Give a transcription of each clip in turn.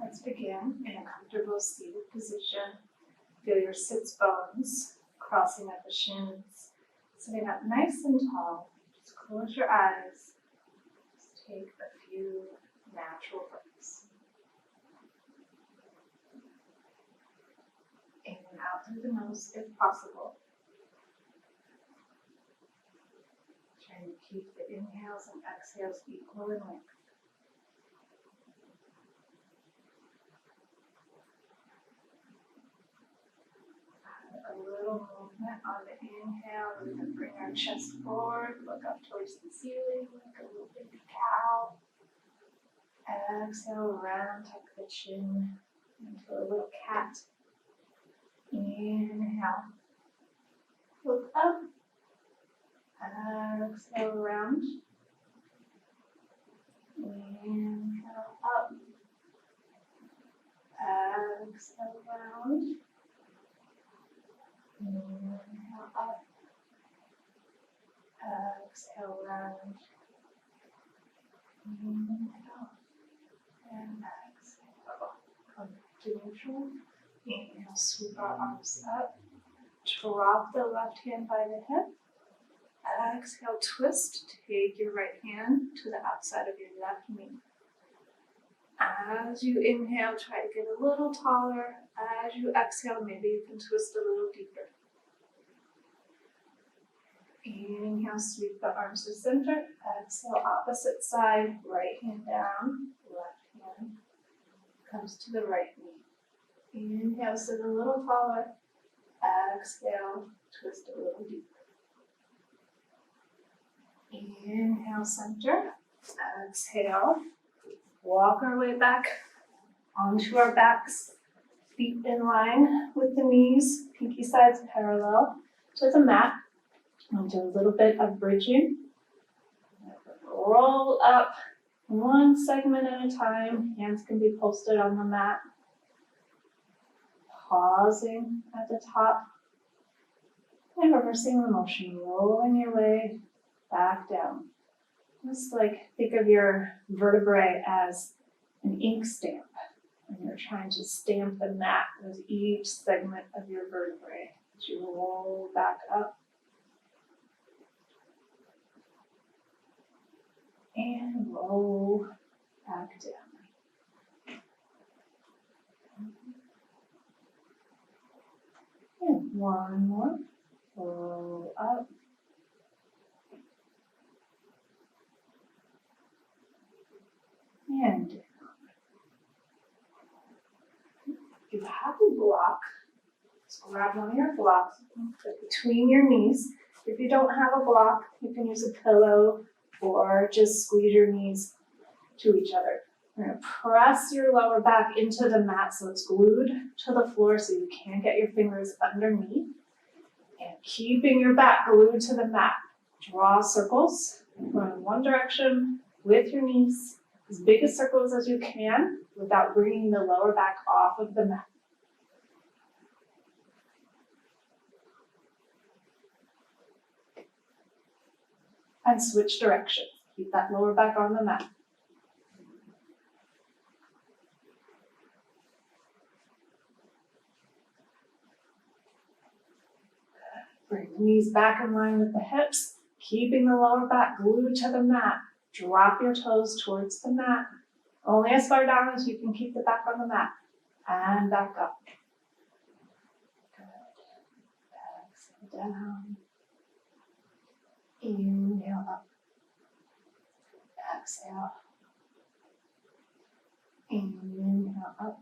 Let's begin in a comfortable seated position. Feel your sits bones crossing at the shins, sitting up nice and tall. Just close your eyes. Just take a few natural breaths. In and out through the nose if possible. Try to keep the inhales and exhales equal in length. A little movement on the inhale. We're going to bring our chest forward, look up towards the ceiling, like a little baby cow. Exhale, round, tuck the chin into a little cat. Inhale, look up. Exhale, round. Inhale, up. Exhale, round. Inhale, up. Exhale, round. Inhale, and exhale. Come back to neutral. Inhale, sweep our arms up. Drop the left hand by the hip. Exhale, twist. Take your right hand to the outside of your left knee. As you inhale, try to get a little taller. As you exhale, maybe you can twist a little deeper. Inhale, sweep the arms to center. Exhale, opposite side. Right hand down. Left hand comes to the right knee. Inhale, sit a little taller. Exhale, twist a little deeper. Inhale, center. Exhale. Walk our way back onto our backs, feet in line with the knees, pinky sides parallel to the mat. We'll do a little bit of bridging. Roll up one segment at a time. Hands can be posted on the mat. Pausing at the top and reversing the motion, rolling your way back down. Just like think of your vertebrae as an ink stamp, and you're trying to stamp the mat with each segment of your vertebrae as you roll back up and roll back down. And one more, roll up. And down. If you have a block, just grab one of your blocks, put it between your knees. If you don't have a block, you can use a pillow or just squeeze your knees to each other. You're going to press your lower back into the mat so it's glued to the floor so you can't get your fingers underneath. And keeping your back glued to the mat, draw circles, go in one direction with your knees. As big a circles as you can without bringing the lower back off of the mat. And switch directions. Keep that lower back on the mat. Bring the knees back in line with the hips, keeping the lower back glued to the mat. Drop your toes towards the mat. Only as far down as you can keep the back on the mat. And back up. Good. Exhale down. Inhale up. Exhale. Inhale up.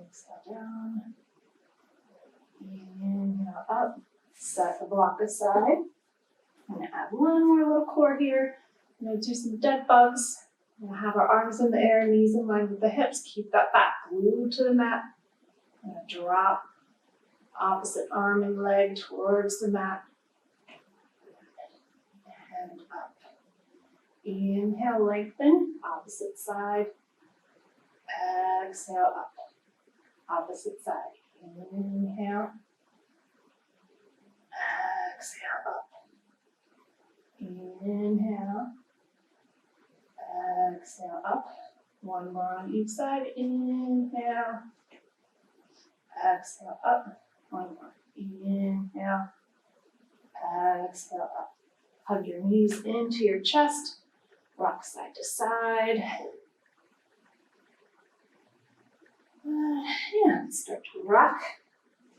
Exhale down. Inhale up. Set the block aside. I'm going to add one more little core here. I'm going to do some dead bugs. We're going to have our arms in the air, knees in line with the hips. Keep that back glued to the mat. I'm going to drop opposite arm and leg towards the mat. And up. Inhale, lengthen. Opposite side. Exhale, up. Opposite side. Inhale. Exhale, up. Inhale. Exhale, up. One more on each side. Inhale. Exhale up. One more. Inhale. Exhale up. Hug your knees into your chest. Rock side to side. And start to rock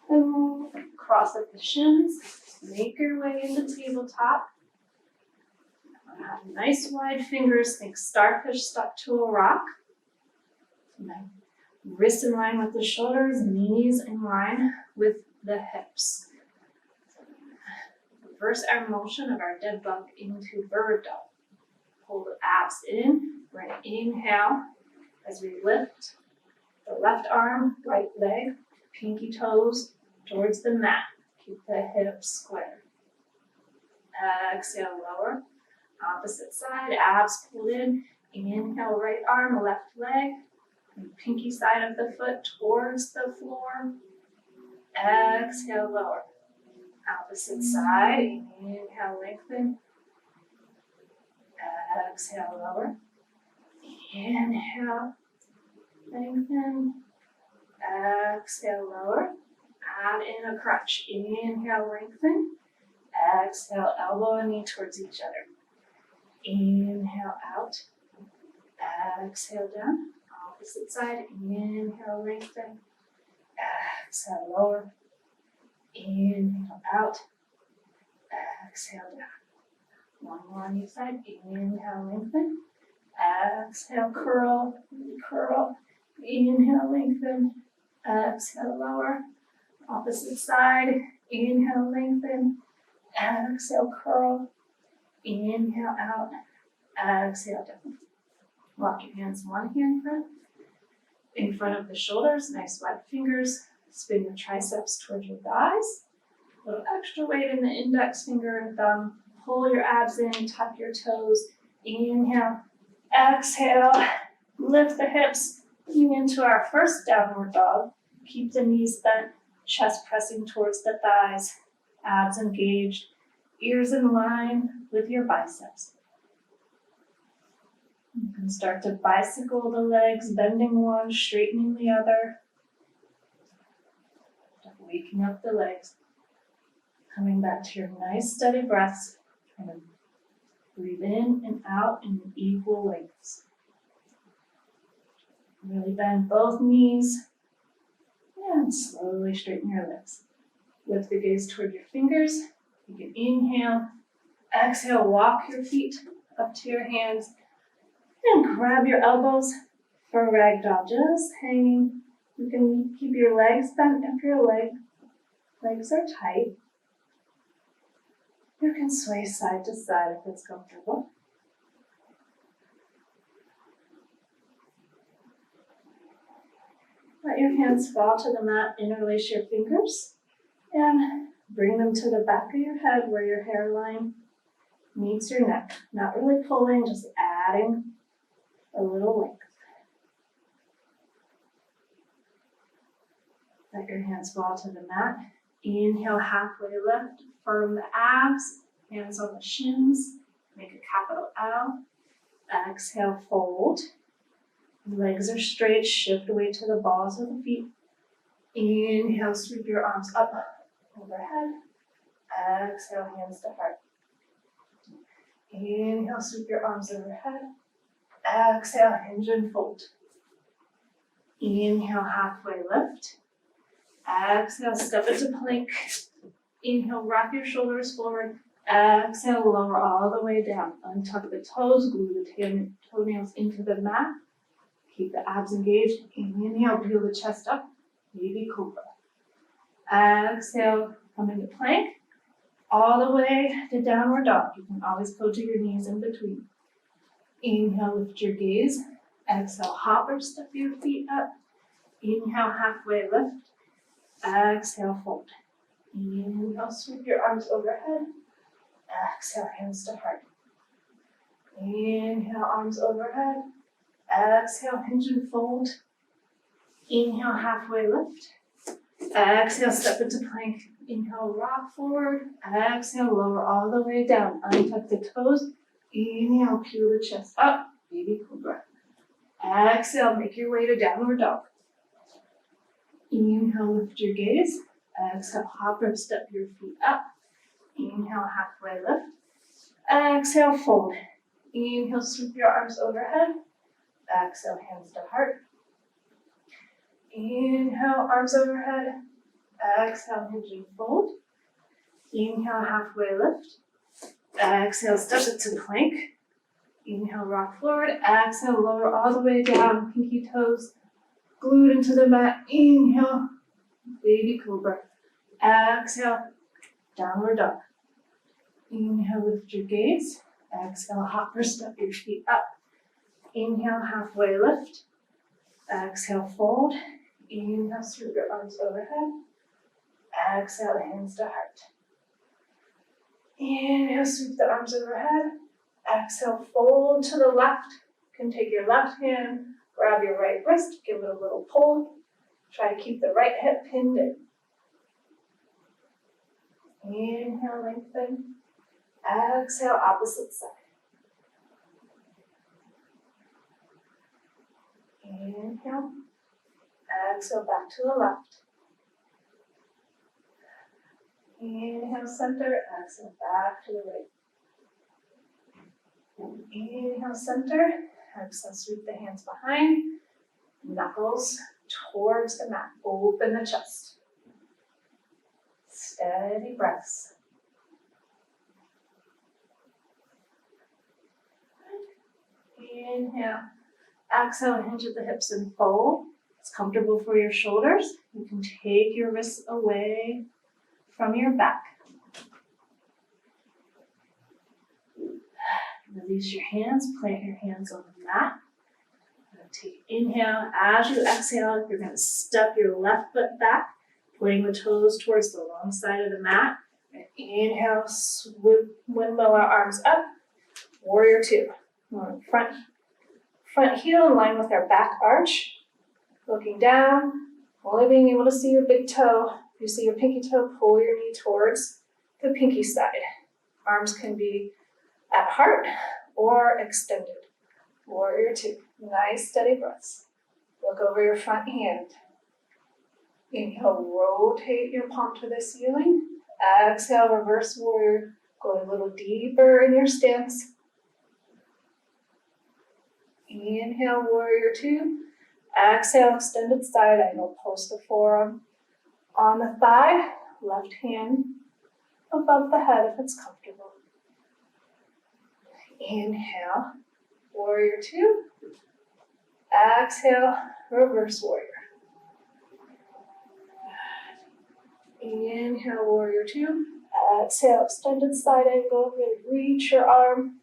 and move. Cross up the shins. Make your way into tabletop. Have nice wide fingers. Think starfish stuck to a rock. Wrists in line with the shoulders, knees in line with the hips. Reverse our motion of our dead bug into bird dog. Pull the abs in. We're going to inhale as we lift the left arm, right leg, pinky toes towards the mat. Keep the hips square. Exhale, lower. Opposite side, abs pulled in. Inhale, right arm, left leg. Pinky side of the foot towards the floor. Exhale, lower. Opposite side, inhale, lengthen. Exhale, lower. Inhale, lengthen. Exhale, lower. Add in a crunch. Inhale, lengthen. Exhale, elbow and knee towards each other. Inhale, out. Exhale, down. Opposite side. Inhale, lengthen. Exhale, lower. Inhale, out. Exhale, down. One more on each side. Inhale, lengthen. Exhale, curl. Curl. Inhale, lengthen. Exhale, lower. Opposite side. Inhale, lengthen. Exhale, curl. Inhale, out. Exhale, down. Lock your hands one hand in front of the shoulders. Nice wide fingers. Spin your triceps towards your thighs. A little extra weight in the index finger and thumb. Pull your abs in, tuck your toes. Inhale, exhale, lift the hips, moving into our first downward dog. Keep the knees bent, chest pressing towards the thighs, abs engaged, ears in line with your biceps. You can start to bicycle the legs, bending one, straightening the other. Waking up the legs. Coming back to your nice steady breaths. Trying to breathe in and out in equal lengths. Really bend both knees. And slowly straighten your legs. Lift the gaze toward your fingers. You can inhale. Exhale, walk your feet up to your hands. And grab your elbows for ragdoll, just hanging. You can keep your legs bent if your legs are tight. You can sway side to side if it's comfortable. Let your hands fall to the mat, interlace your fingers, and bring them to the back of your head where your hairline meets your neck. Not really pulling, just adding a little length. Let your hands fall to the mat. Inhale, halfway lift. Firm the abs, hands on the shins. Make a capital L. Exhale, fold. Legs are straight, shift weight to the balls of the feet. Inhale, sweep your arms up overhead. Exhale, hands to heart. Inhale, sweep your arms overhead. Exhale, hinge and fold. Inhale, halfway lift. Exhale, step into plank. Inhale, rock your shoulders forward. Exhale, lower all the way down. Untuck the toes, glue the toenails into the mat. Keep the abs engaged. Inhale, peel the chest up. Baby cobra. Exhale, come into plank. All the way to downward dog. You can always go to your knees in between. Inhale, lift your gaze. Exhale, hop or step your feet up. Inhale, halfway lift. Exhale, fold. Inhale, sweep your arms overhead. Exhale, hands to heart. Inhale, arms overhead. Exhale, hinge and fold. Inhale, halfway lift. Exhale, step into plank. Inhale, rock forward. Exhale, lower all the way down. Untuck the toes. Inhale, peel the chest up. Baby cobra. Exhale, make your way to downward dog. Inhale, lift your gaze. Exhale, hop or step your feet up. Inhale, halfway lift. Exhale, fold. Inhale, sweep your arms overhead. Exhale, hands to heart. Inhale, arms overhead. Exhale, hinge and fold. Inhale, halfway lift. Exhale, step it to plank. Inhale, rock forward. Exhale, lower all the way down, pinky toes glued into the mat. Inhale, baby cobra. Exhale, downward dog. Inhale, lift your gaze. Exhale, hop or step your feet up. Inhale, halfway lift. Exhale, fold. Inhale, sweep your arms overhead. Exhale, hands to heart. Inhale, sweep the arms overhead. Exhale, fold to the left. You can take your left hand, grab your right wrist, give it a little pull. Try to keep the right hip pinned in. Inhale, lengthen. Exhale, opposite side. Inhale. Exhale, back to the left. Inhale, center. Exhale, back to the right. Inhale, center. Exhale, sweep the hands behind. Knuckles towards the mat. Open the chest. Steady breaths. Inhale. Exhale, hinge at the hips and fold. It's comfortable for your shoulders. You can take your wrists away from your back. Release your hands, plant your hands on the mat. Take inhale. As you exhale, you're going to step your left foot back, pointing the toes towards the long side of the mat. And inhale, windmill our arms up. Warrior two. Front heel in line with our back arch. Looking down, only being able to see your big toe. If you see your pinky toe, pull your knee towards the pinky side. Arms can be at heart or extended. Warrior two. Nice steady breaths. Look over your front hand. Inhale, rotate your palm to the ceiling. Exhale, reverse warrior. Go a little deeper in your stance. Inhale, warrior two. Exhale, extended side angle. Post the forearm on the thigh. Left hand above the head if it's comfortable. Inhale, warrior two. Exhale, reverse warrior. Inhale, warrior two. Exhale, extended side angle. Really reach your arm.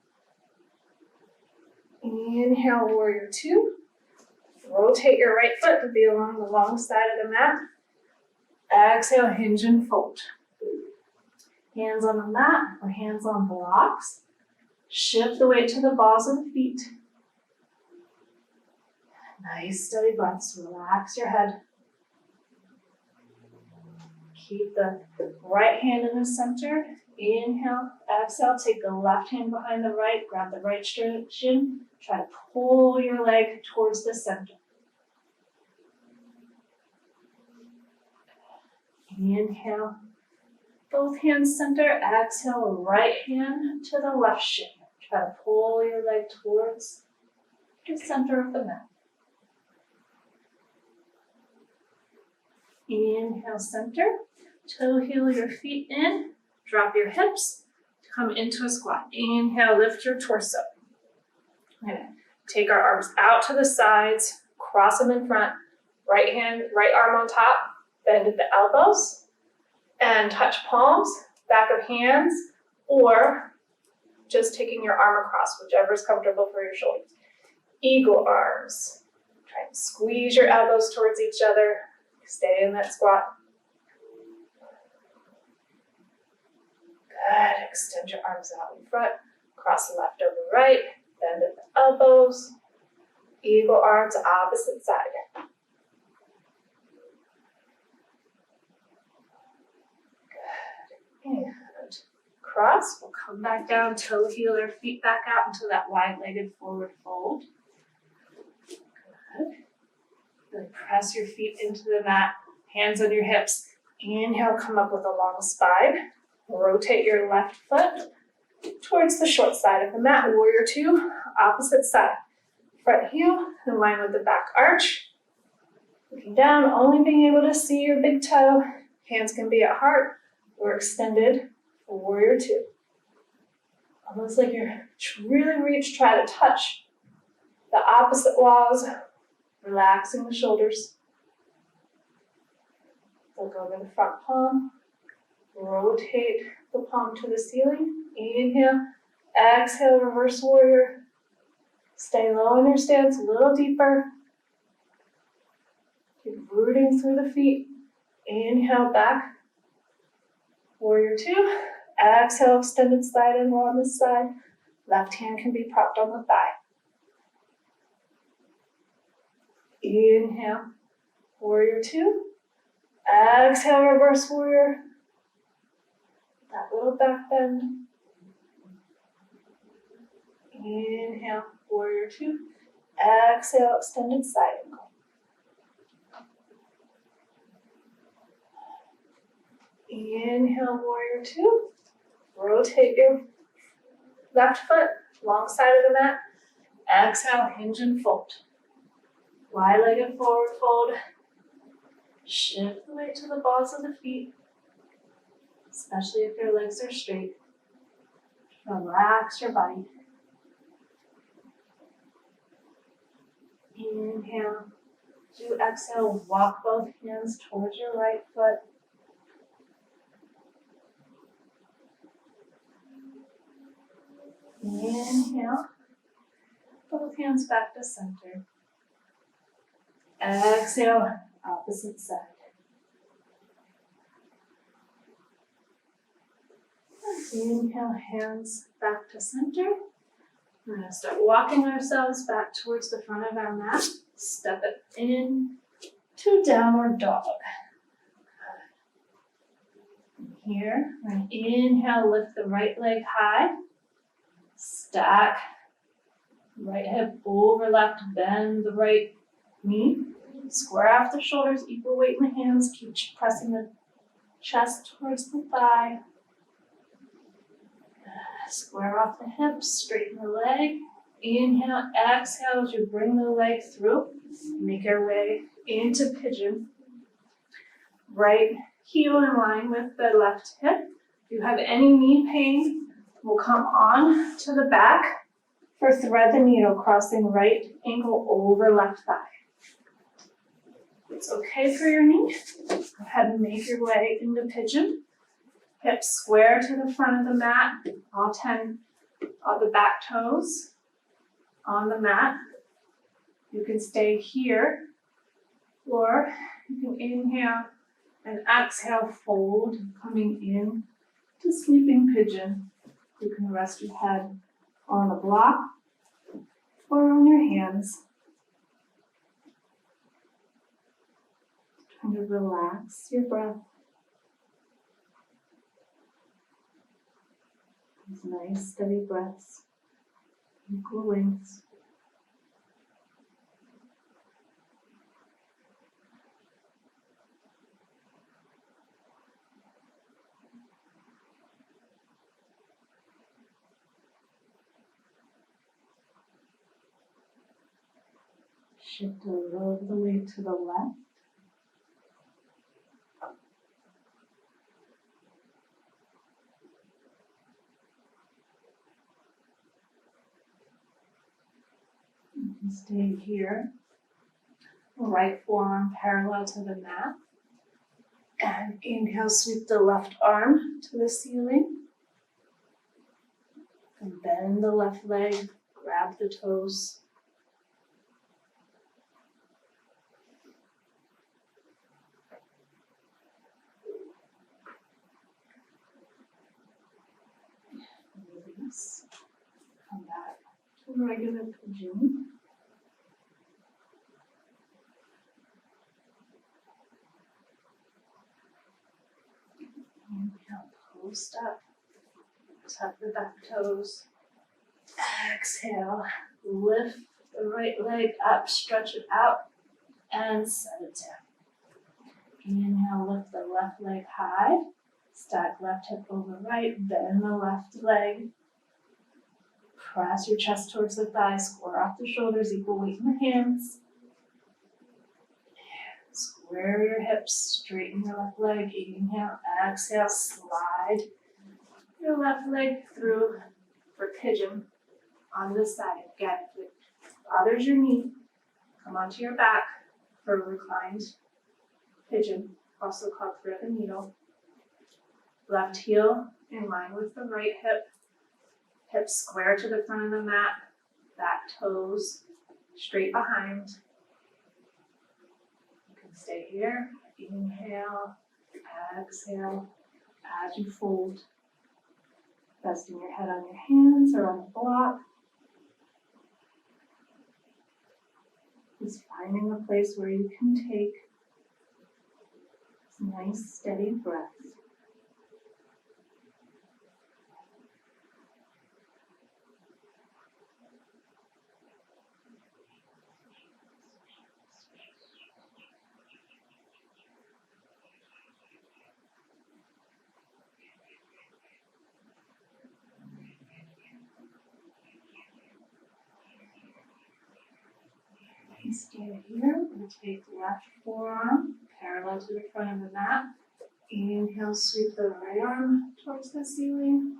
Inhale, warrior two. Rotate your right foot to be along the long side of the mat. Exhale, hinge and fold. Hands on the mat or hands on blocks. Shift the weight to the balls of the feet. Nice steady breaths. Relax your head. Keep the right hand in the center. Inhale, exhale, take the left hand behind the right, grab the right shin. Try to pull your leg towards the center. Inhale, both hands center. Exhale, right hand to the left shin. Try to pull your leg towards the center of the mat. Inhale, center. Toe heel your feet in. Drop your hips. Come into a squat. Inhale, lift your torso. Okay. Take our arms out to the sides. Cross them in front. Right arm on top. Bend at the elbows. And touch palms, back of hands, or just taking your arm across, whichever is comfortable for your shoulders. Eagle arms. Try and squeeze your elbows towards each other. Stay in that squat. Good. Extend your arms out in front. Cross left over right. Bend at the elbows. Eagle arms, opposite side. Good. And cross. We'll come back down, toe heel our feet back out into that wide-legged forward fold. press your feet into the mat, hands on your hips. Inhale, come up with a long spine. Rotate your left foot towards the short side of the mat. Warrior two, opposite side. Front heel in line with the back arch. Looking down, only being able to see your big toe. Hands can be at heart or extended for warrior two. Almost like you're really try to touch the opposite walls, relaxing the shoulders. Look over the front palm. Rotate the palm to the ceiling. Inhale, exhale, reverse warrior. Stay low in your stance, a little deeper. Keep rooting through the feet. Inhale, back. Warrior two. Exhale, extended side angle on this side. Left hand can be propped on the thigh. Inhale, warrior two. Exhale, reverse warrior. That little back bend. Inhale, warrior two. Exhale, extended side angle. Inhale, warrior two. Rotate your left foot, long side of the mat. Exhale, hinge and fold. Wide-legged forward fold. Shift the weight to the balls of the feet, especially if your legs are straight. Relax your body. Inhale. Do exhale, walk both hands towards your right foot. Inhale. Both hands back to center. Exhale, opposite side. Inhale, hands back to center. We're going to start walking ourselves back towards the front of our mat. Step it in to downward dog. Here, we're going to inhale, lift the right leg high. Stack. Right hip over left, bend the right knee. Square off the shoulders, equal weight in the hands. Keep pressing the chest towards the thigh. Square off the hips, straighten the leg. Inhale, exhale as you bring the leg through. Make our way into pigeon. Right heel in line with the left hip. If you have any knee pain, we'll come on to the back for thread the needle, crossing right ankle over left thigh. It's okay for your knee. Go ahead and make your way into pigeon. Hips square to the front of the mat, all 10 of the back toes on the mat. You can stay here, or you can inhale and exhale, fold, coming in to sleeping pigeon. You can rest your head on a block or on your hands. Trying to relax your breath. These nice steady breaths, equal lengths. Shift a little of the weight to the left. You can stay here. Right forearm parallel to the mat. And inhale, sweep the left arm to the ceiling. And bend the left leg, grab the toes. Release. Come back to regular pigeon. Inhale, post up. Tuck the back toes. Exhale, lift the right leg up, stretch it out. and set it down. Inhale, lift the left leg high. Stack left hip over right, bend the left leg. Press your chest towards the thighs, square off the shoulders, equal weight in the hands. Square your hips, straighten your left leg. Inhale, exhale, slide your left leg through for pigeon on this side. Again, if it bothers your knee, come onto your back for reclined pigeon, also called thread the needle. Left heel in line with the right hip. Hips square to the front of the mat. Back toes straight behind. You can stay here. Inhale, exhale as you fold. Resting your head on your hands or on the block. Just finding a place where you can take some nice steady breaths. Stay here. We'll take left forearm parallel to the front of the mat. Inhale, sweep the right arm towards the ceiling.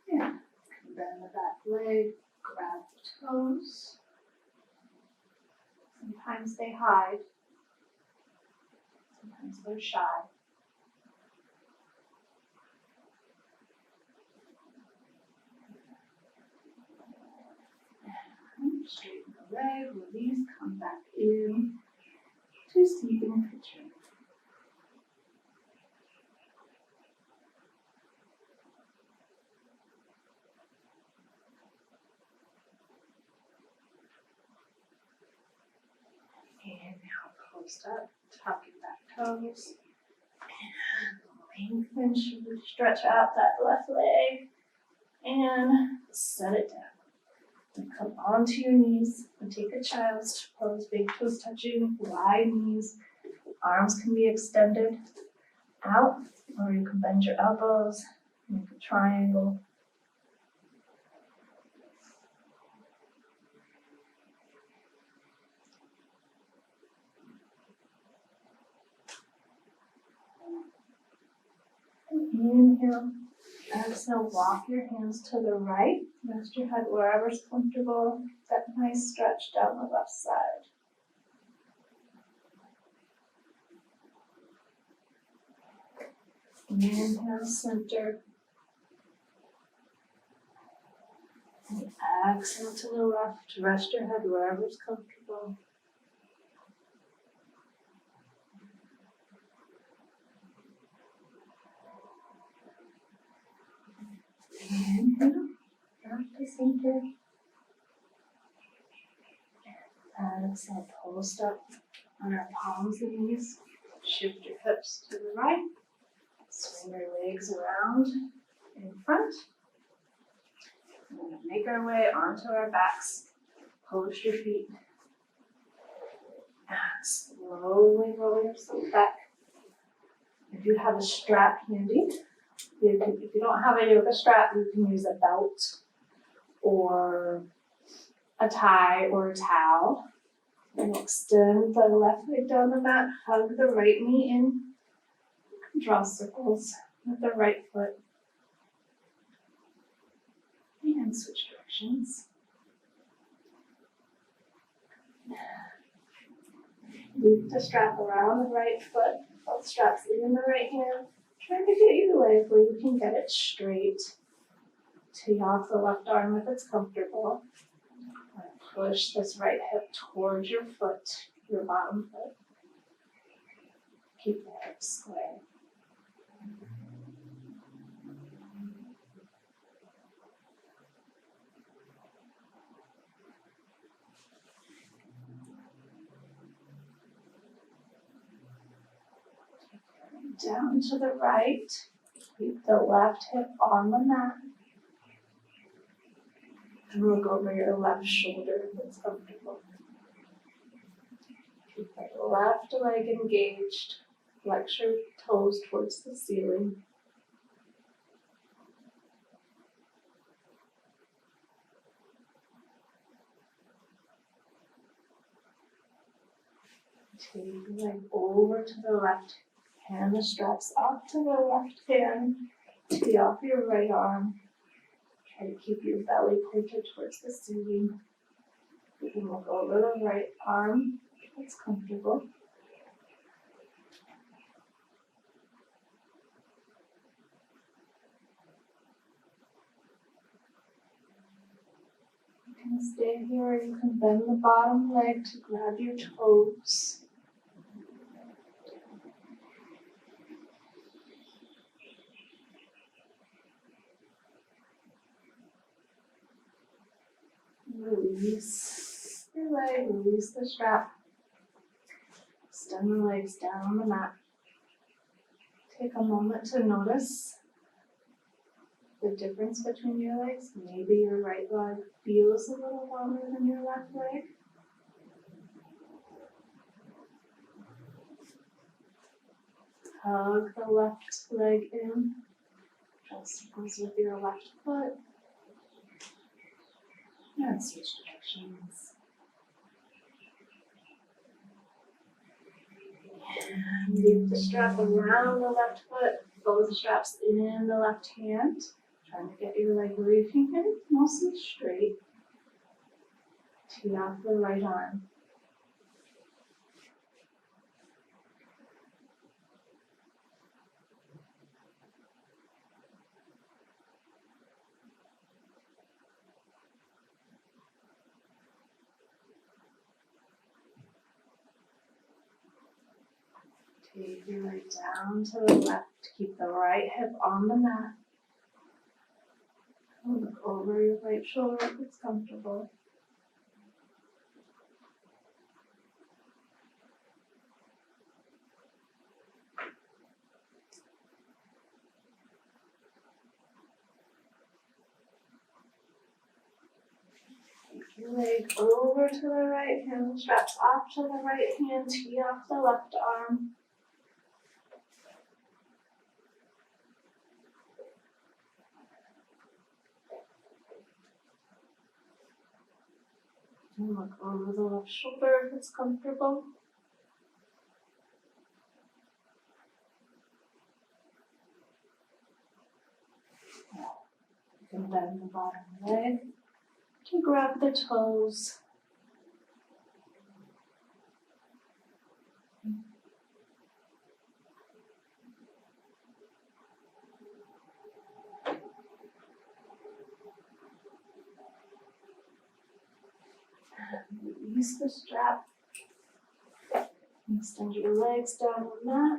Yeah. Bend the back leg, grab the toes. Sometimes they hide. Sometimes they're shy. Straighten the leg, release, come back in to sleeping pigeon. And now post up, tuck your back toes, and lengthen, stretch out that left leg, and set it down. And come onto your knees and take a child's pose, big toes touching, wide knees. Arms can be extended out, or you can bend your elbows, make a triangle. And inhale, exhale, walk your hands to the right, rest your head wherever's comfortable. That nice stretch down the left side. Inhale, center. And exhale to the left, rest your head wherever's comfortable. Inhale, back to center. And exhale, post up on our palms and knees. Shift your hips to the right. Swing your legs around in front. We're going to make our way onto our backs. Post your feet. And slowly roll yourself back. If you have a strap handy, if you don't have a yoga strap, you can use a belt or a tie or a towel. And extend the left leg down the mat, hug the right knee in. Draw circles with the right foot. And switch directions. Loop the strap around the right foot. Both straps in the right hand. Try to get your leg where you can get it straight. Tee off the left arm if it's comfortable. Push this right hip towards your foot, your bottom foot. Keep the hips square. Down to the right. Keep the left hip on the mat. And look over your left shoulder if it's comfortable. Keep that left leg engaged. Flex your toes towards the ceiling. Take the leg over to the left. Hand the straps off to the left hand. Tee off your right arm. Try to keep your belly pointed towards the ceiling. You can look over the right arm if it's comfortable. You can stay here or you can bend the bottom leg to grab your toes. Release your leg, release the strap. Extend the legs down on the mat. Take a moment to notice the difference between your legs. Maybe your right leg feels a little longer than your left leg. Hug the left leg in. Draw circles with your left foot. And switch directions. And leave the strap around the left foot. Both straps in the left hand. Trying to get your leg where you can get it mostly straight. Tee off the right arm. Take your leg down to the left. Keep the right hip on the mat. Look over your right shoulder if it's comfortable. Take your leg over to the right hand, straps off to the right hand, tee off the left arm. And look over the left shoulder if it's comfortable. You can bend the bottom leg to grab the toes. Release the strap. Extend your legs down on the mat.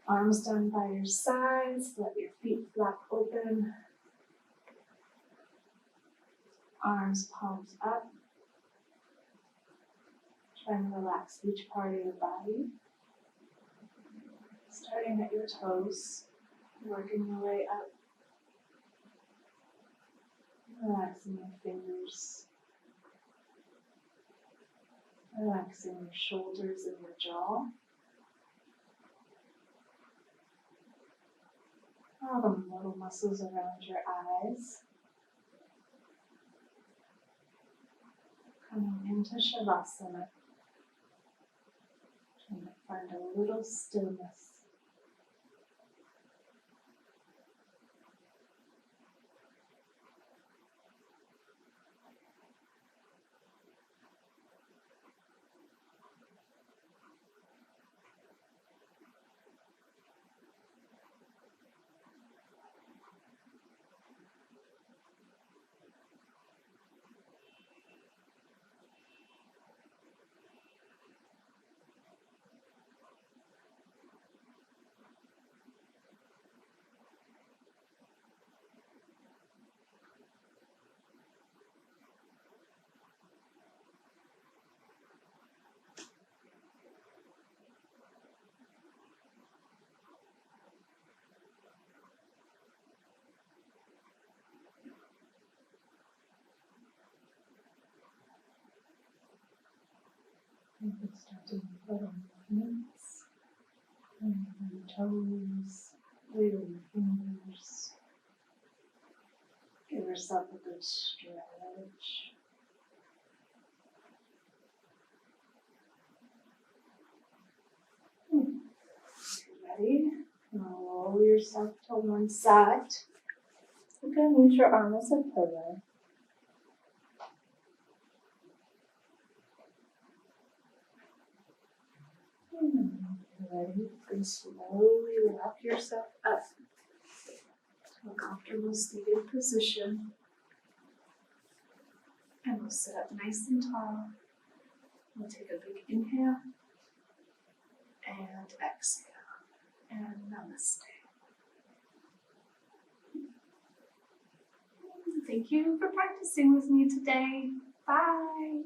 Arms down by your sides. Let your feet flap open. Arms palms up. Try and relax each part of your body. Starting at your toes. Working your way up. Relaxing your fingers. Relaxing your shoulders and your jaw. All the little muscles around your eyes. Coming into Shavasana. Trying to find a little stillness. You can start to put on your knees, and your toes, wiggle your fingers. Give yourself a good stretch. Ready? Now roll yourself to one side. You can use your arm as a pillow. Ready? You can slowly walk yourself up to a comfortable seated position. And we'll sit up nice and tall. We'll take a big inhale and exhale. And namaste. Thank you for practicing with me today. Bye.